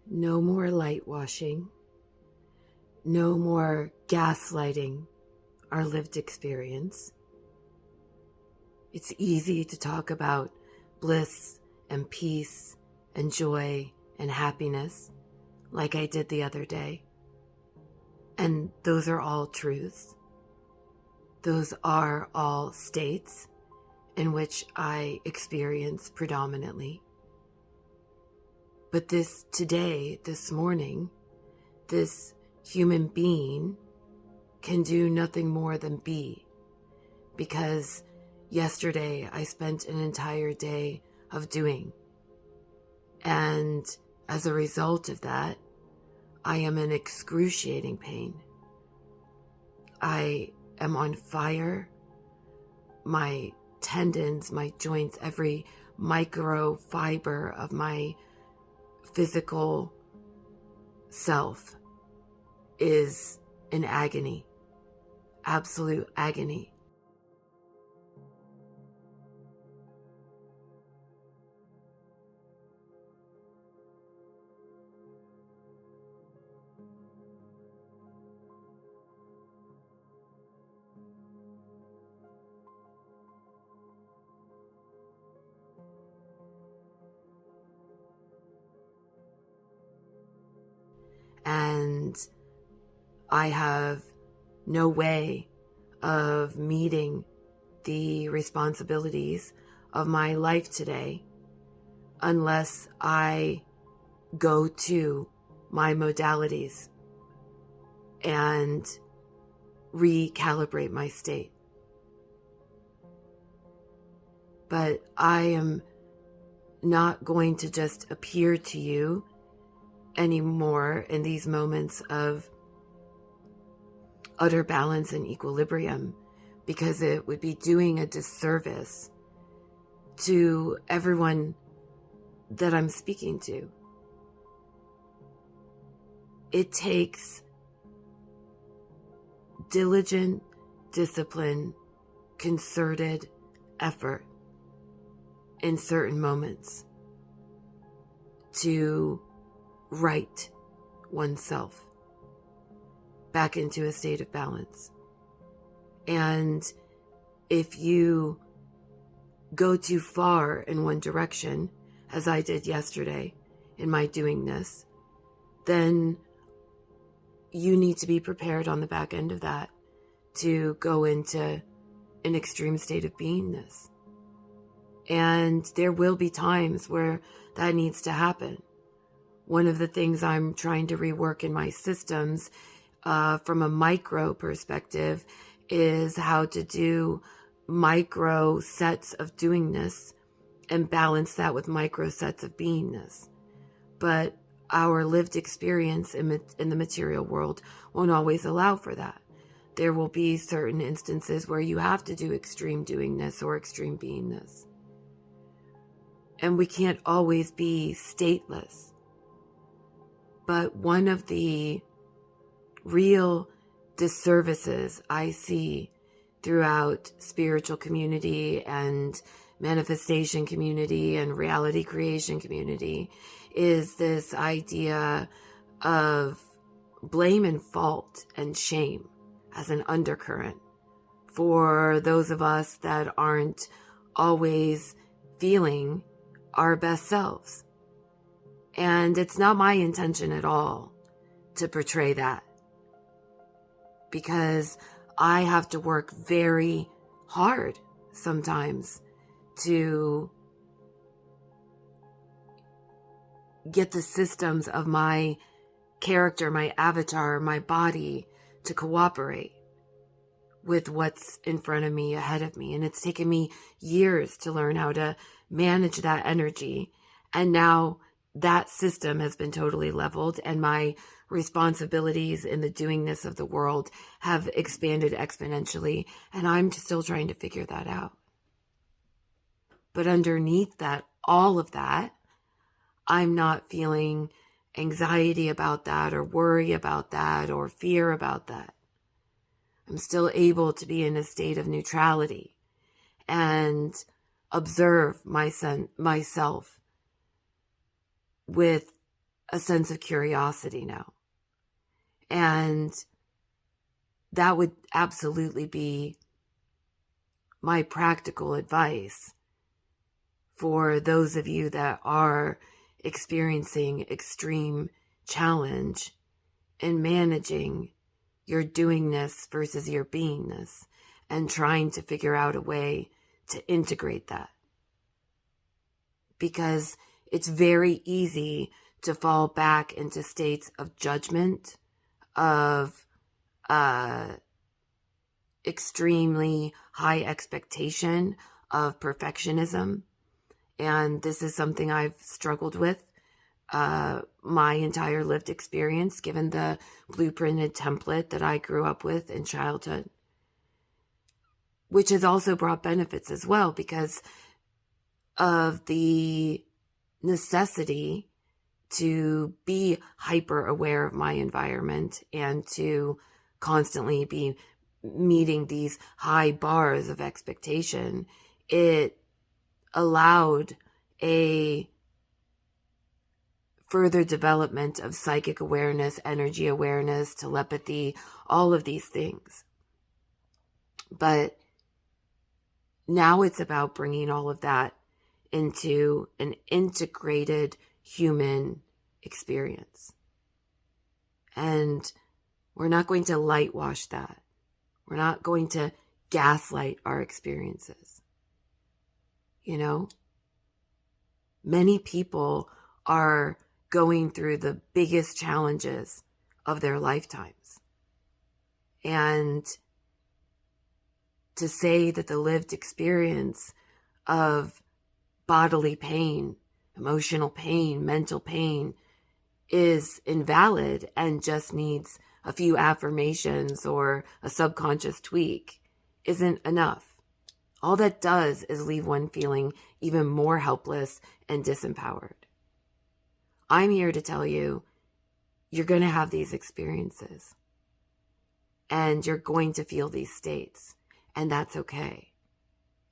No more light washing. No more gaslighting our lived experience. It's easy to talk about bliss and peace and joy and happiness like I did the other day. And those are all truths. Those are all states in which I experience predominantly. But this morning, this human being can do nothing more than be. Because yesterday I spent an entire day of doing. And as a result of that, I am in excruciating pain. I am on fire. My tendons, my joints, every micro fiber of my physical self is in agony, absolute agony. And I have no way of meeting the responsibilities of my life today unless I go to my modalities and recalibrate my state. But I am not going to just appear to you anymore in these moments of utter balance and equilibrium, because it would be doing a disservice to everyone that I'm speaking to. It takes diligent, discipline, concerted effort in certain moments to right oneself back into a state of balance. And if you go too far in one direction, as I did yesterday in my doing this, then you need to be prepared on the back end of that to go into an extreme state of beingness. And there will be times where that needs to happen. One of the things I'm trying to rework in my systems from a micro perspective is how to do micro sets of doingness and balance that with micro sets of beingness. But our lived experience in the material world won't always allow for that. There will be certain instances where you have to do extreme doingness or extreme beingness. And we can't always be stateless. But one of the real disservices I see throughout spiritual community and manifestation community and reality creation community is this idea of blame and fault and shame as an undercurrent for those of us that aren't always feeling our best selves. And it's not my intention at all to portray that, because I have to work very hard sometimes to get the systems of my character, my avatar, my body to cooperate with what's in front of me, ahead of me. And it's taken me years to learn how to manage that energy. And now that system has been totally leveled, and my responsibilities in the doingness of the world have expanded exponentially, and I'm still trying to figure that out. But underneath that, all of that, I'm not feeling anxiety about that or worry about that or fear about that. I'm still able to be in a state of neutrality. and observe myself with a sense of curiosity now. And that would absolutely be my practical advice for those of you that are experiencing extreme challenge in managing your doingness versus your beingness and trying to figure out a way to integrate that. Because it's very easy to fall back into states of judgment, of extremely high expectation, of perfectionism. And this is something I've struggled with my entire lived experience, given the blueprinted template that I grew up with in childhood, which has also brought benefits as well because of the necessity to be hyper aware of my environment and to constantly be meeting these high bars of expectation. It allowed a further development of psychic awareness, energy awareness, telepathy, all of these things. But now it's about bringing all of that into an integrated human experience. And we're not going to lightwash that. We're not going to gaslight our experiences. You know, many people are going through the biggest challenges of their lifetimes. And to say that the lived experience of bodily pain, emotional pain, mental pain is invalid and just needs a few affirmations or a subconscious tweak isn't enough. All that does is leave one feeling even more helpless and disempowered. I'm here to tell you, you're going to have these experiences and you're going to feel these states, and that's okay.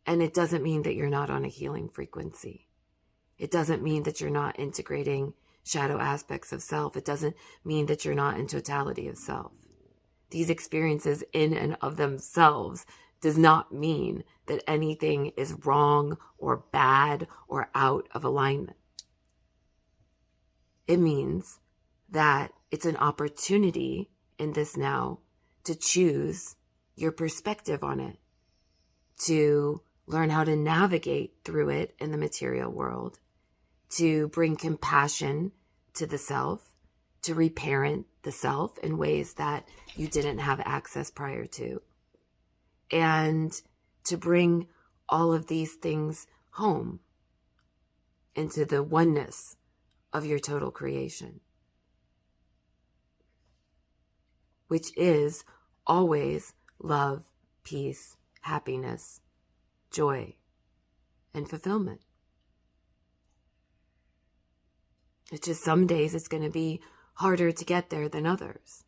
And it doesn't mean that you're not on a healing frequency. It doesn't mean that you're not integrating shadow aspects of self. It doesn't mean that you're not in totality of self. These experiences in and of themselves does not mean that anything is wrong or bad or out of alignment. It means that it's an opportunity in this now to choose your perspective on it, to learn how to navigate through it in the material world, to bring compassion to the self, to reparent the self in ways that you didn't have access prior to, and to bring all of these things home into the oneness of your total creation, which is always love, peace, happiness, joy, and fulfillment. It's just some days it's going to be harder to get there than others.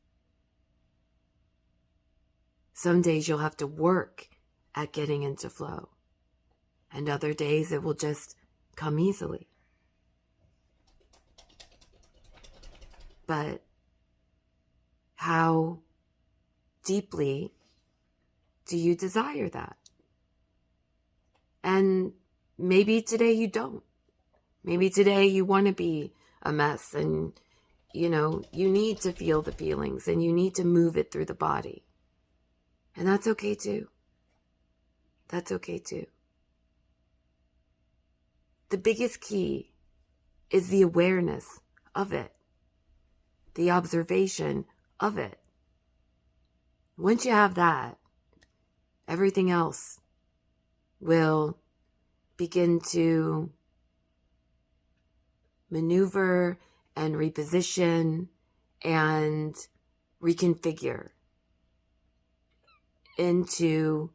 Some days you'll have to work at getting into flow, and other days it will just come easily. But how deeply do you desire that? And maybe today you don't. Maybe today you want to be a mess and, you need to feel the feelings and you need to move it through the body. And that's okay too. That's okay too. The biggest key is the awareness of it, the observation of it. Once you have that, everything else will begin to maneuver and reposition and reconfigure into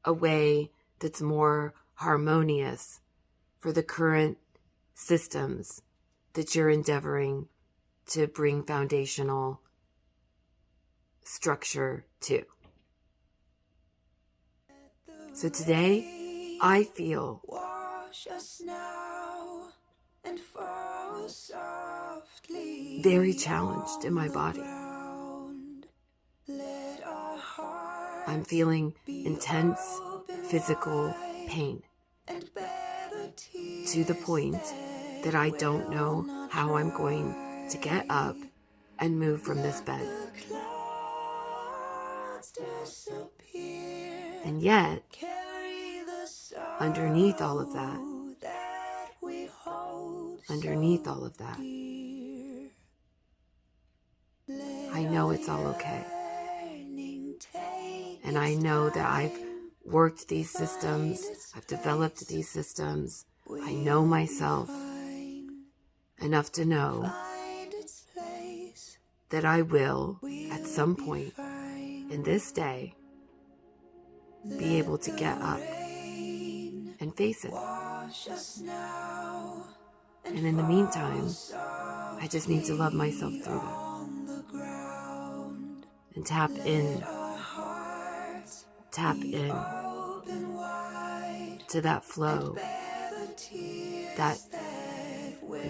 a way that's more harmonious for the current systems that you're endeavoring to bring foundational structure to. So today, I feel very challenged in my body. I'm feeling intense physical pain to the point that I don't know how I'm going to get up and move from this bed. And yet, underneath all of that, I know it's all okay. And I know that I've worked these systems, I've developed these systems, I know myself enough to know that I will, at some point in this day, be able to get up and face it. And in the meantime, I just need to love myself through it. And tap in to that flow, that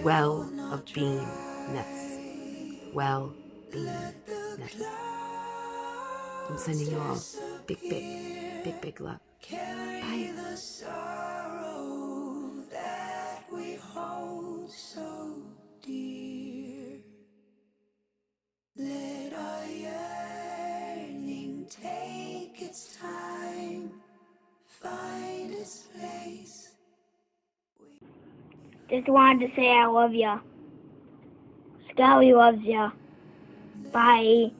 well of beingness. I'm sending you all big love. Bye. Let our yearning take its time, find its place. Just wanted to say I love ya. Scully loves ya. Bye.